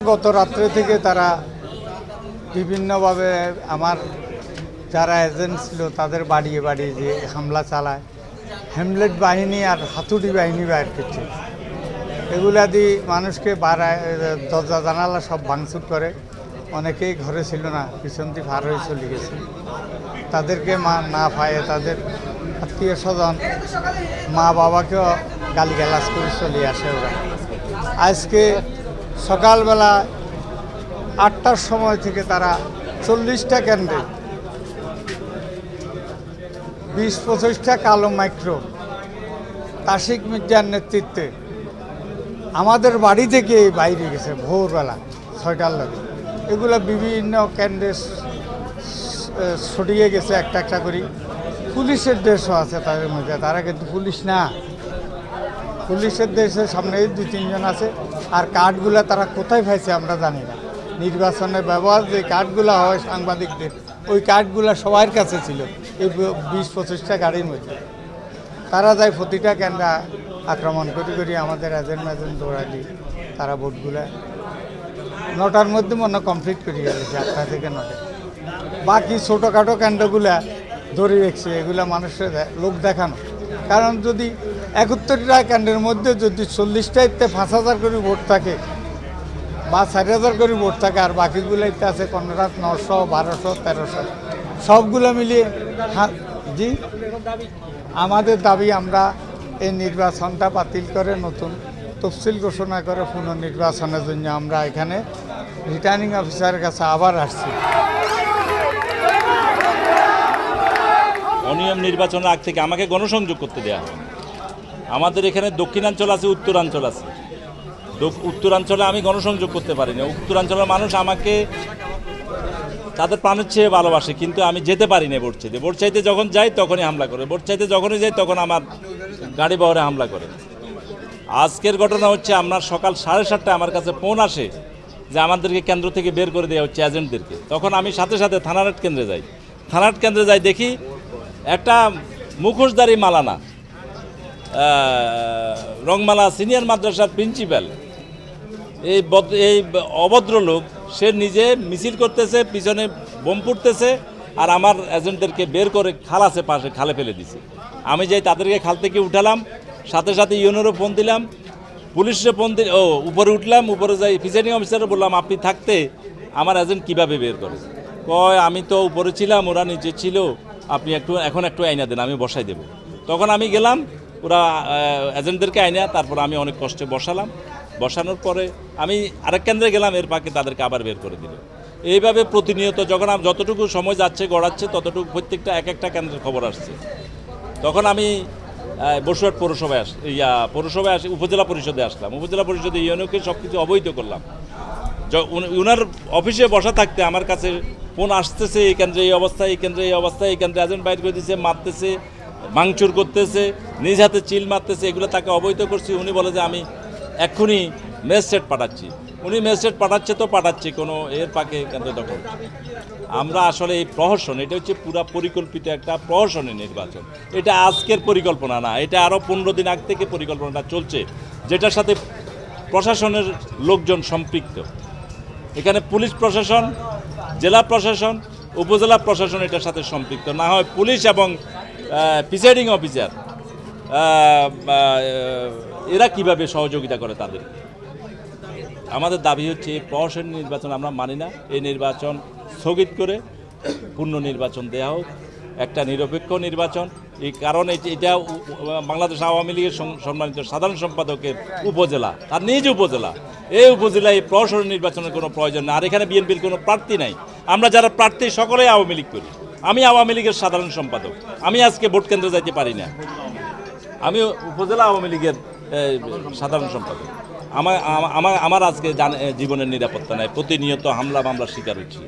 গত রাত্রে থেকে তারা বিভিন্নভাবে আমার যারা এজেন্ট ছিল তাদের বাড়িয়ে বাড়িয়ে যে হামলা চালায়, হ্যামলেট বাহিনী আর হাতুড়ি বাহিনী বাইর করছে। এগুলা দিয়ে মানুষকে বাড়ায়, দরজা জানালা সব ভাঙচুর করে। অনেকেই ঘরে ছিল না, পিছন দিয়ে ভার হয়ে চলে গেছে। তাদেরকে না পায়ে তাদের আত্মীয় স্বজন মা বাবাকেও গালিগালাজ করে চলে আসে ওরা। আজকে সকালবেলা 8টার সময় থেকে তারা 40টা কেন্দ্রে 20-25টা কালো মাইক্রো তাসিক মির্জার নেতৃত্বে আমাদের বাড়ি থেকে বাইরে গেছে ভোরবেলা 6টার লাগে। এগুলো বিভিন্ন কেন্দ্রে ছড়িয়ে গেছে একটা একটা করে। পুলিশের দেশও আছে তাদের মধ্যে, তারা কিন্তু পুলিশ না। পুলিশের দেশের সামনে 2-3 জন আছে। আর কার্ডগুলো তারা কোথায় পাইছে আমরা জানি না। নির্বাচনে ব্যবহার যে কার্ডগুলো হয় সাংবাদিকদের, ওই কার্ডগুলো সবার কাছে ছিল এই 20-25টা গাড়ির মধ্যে। তারা যায় প্রতিটা কেন্দ্রে আক্রমণ করি আমাদের এজেন্ট দৌড়ালি। তারা ভোটগুলো 9টার মধ্যে মনে কমপ্লিট করে গেছে, 8টা থেকে 9টা। বাকি ছোটোখাটো কেন্দ্রগুলা ধরে রেখেছে, এগুলা মানুষের লোক দেখানো। কারণ যদি 71টা কেন্দ্রের মধ্যে যদি 40টাইতে 5,000 করে ভোট থাকে বা 4,000 করে ভোট থাকে, আর বাকিগুলোতে আছে 1500, 900, 1200, 1300, সবগুলো মিলিয়ে। জি, আমাদের দাবি আমরা এই নির্বাচনটা বাতিল করে নতুন তফসিল ঘোষণা করে পুনর্নির্বাচনের জন্য আমরা এখানে রিটার্নিং অফিসারের কাছে আবার আসছি। অনিয়ম নির্বাচনের আগ থেকে আমাকে গণসংযোগ করতে দেওয়া হয়। আমাদের এখানে দক্ষিণাঞ্চল আছে, উত্তরাঞ্চল আছে। উত্তরাঞ্চলে আমি গণসংযোগ করতে পারি না। উত্তরাঞ্চলের মানুষ আমাকে তাদের প্রাণের চেয়ে ভালোবাসে, কিন্তু আমি যেতে পারি না ভোট চাইতে। ভোট চাইতে যখন যাই তখনই হামলা করে, ভোট চাইতে যখনই যাই তখন আমার গাড়ি বহরে হামলা করে। আজকের ঘটনা হচ্ছে আপনার সকাল 7:30টায় আমার কাছে ফোন আসে যে আমাদেরকে কেন্দ্র থেকে বের করে দেওয়া হচ্ছে এজেন্টদেরকে। তখন আমি সাথে সাথে থানারহাট কেন্দ্রে যাই। থানারহাট কেন্দ্রে যাই, দেখি একটা মুখোশধারী মালানা রংমালা সিনিয়র মাদ্রাসার প্রিন্সিপাল, এই অভদ্র লোক, সে নিজে মিছিল করতেছে, পিছনে বোম ফুটতেছে, আর আমার এজেন্টদেরকে বের করে খাল আছে পাশে, খালে ফেলে দিছে। আমি যাই তাদেরকে খাল থেকে উঠালাম, সাথে সাথে ইউনোরও ফোন দিলাম, পুলিশে ফোন দিল, উপরে উঠলাম, উপরে যাই প্রিসাইডিং অফিসারে বললাম আপনি থাকতে আমার এজেন্ট কিভাবে বের করে? কয় আমি তো উপরে ছিলাম, ওরা নিচে ছিল, আপনি এখন একটু আইনা দেন, আমি বসাই দেব। তখন আমি গেলাম, ওরা এজেন্টদেরকে আইনা, তারপর আমি অনেক কষ্টে বসালাম। বসানোর পরে আমি আরেক কেন্দ্রে গেলাম, এর পাকে তাদেরকে আবার বের করে দিল। এইভাবে প্রতিনিয়ত যখন যতটুকু সময় যাচ্ছে গড়াচ্ছে, ততটুকু প্রত্যেকটা একটা কেন্দ্রের খবর আসছে। তখন আমি বসুরহাট পৌরসভায় আসি, উপজেলা পরিষদে আসলাম। উপজেলা পরিষদে ইউনোকে সব কিছু অবহিত করলাম। উনার অফিসে বসা থাকতে আমার কাছে ফোন আসতেছে, এই কেন্দ্রে এই অবস্থা, এই কেন্দ্রে এই অবস্থা, এই কেন্দ্রে এজেন্ট বাইর করে দিচ্ছে, মারতেছে, ভাঙচুর করতেছে, নিজ হাতে চিল মারতেছে, এগুলো তাকে অবহিত করছি। উনি বলে যে আমি এক্ষুনি ম্যাজিস্ট্রেট পাঠাচ্ছি। উনি ম্যাজিস্ট্রেট পাঠাচ্ছে তো পাঠাচ্ছি, কোনো এর পাকে কেন্দ্র দখল। আমরা আসলে এই প্রহসন, এটা হচ্ছে পুরা পরিকল্পিত একটা প্রহসনের নির্বাচন। এটা আজকের পরিকল্পনা না, এটা আরও 15 দিন আগ থেকে পরিকল্পনাটা চলছে, যেটার সাথে প্রশাসনের লোকজন সম্পৃক্ত। এখানে পুলিশ প্রশাসন, জেলা প্রশাসন, উপজেলা প্রশাসন এটার সাথে সম্পৃক্ত। না হয় পুলিশ এবং প্রিসাইডিং অফিসার এরা কিভাবে সহযোগিতা করে তাদের? আমাদের দাবি হচ্ছে এই প্রহসন নির্বাচন আমরা মানি না। এই নির্বাচন স্থগিত করে পূর্ণ নির্বাচন দেওয়া হোক, একটা নিরপেক্ষ নির্বাচন। এই কারণে এটা বাংলাদেশ আওয়ামী লীগের সম্মানিত সাধারণ সম্পাদকের উপজেলা, তার নিজ উপজেলা, এই উপজেলায় এই প্রহসন নির্বাচনের কোনো প্রয়োজন নেই। আর এখানে বিএনপির কোনো প্রার্থী নাই। আমরা যারা প্রার্থী সকলেই আওয়ামী লীগ করি। আমি আওয়ামী লীগের সাধারণ সম্পাদক, আমি আজকে ভোট কেন্দ্রে যাইতে পারি না। আমি উপজেলা আওয়ামী লীগের সাধারণ সম্পাদক। আমার আজকে জীবনের নিরাপত্তা নাই, প্রতিনিয়ত হামলা মামলার শিকার হচ্ছি।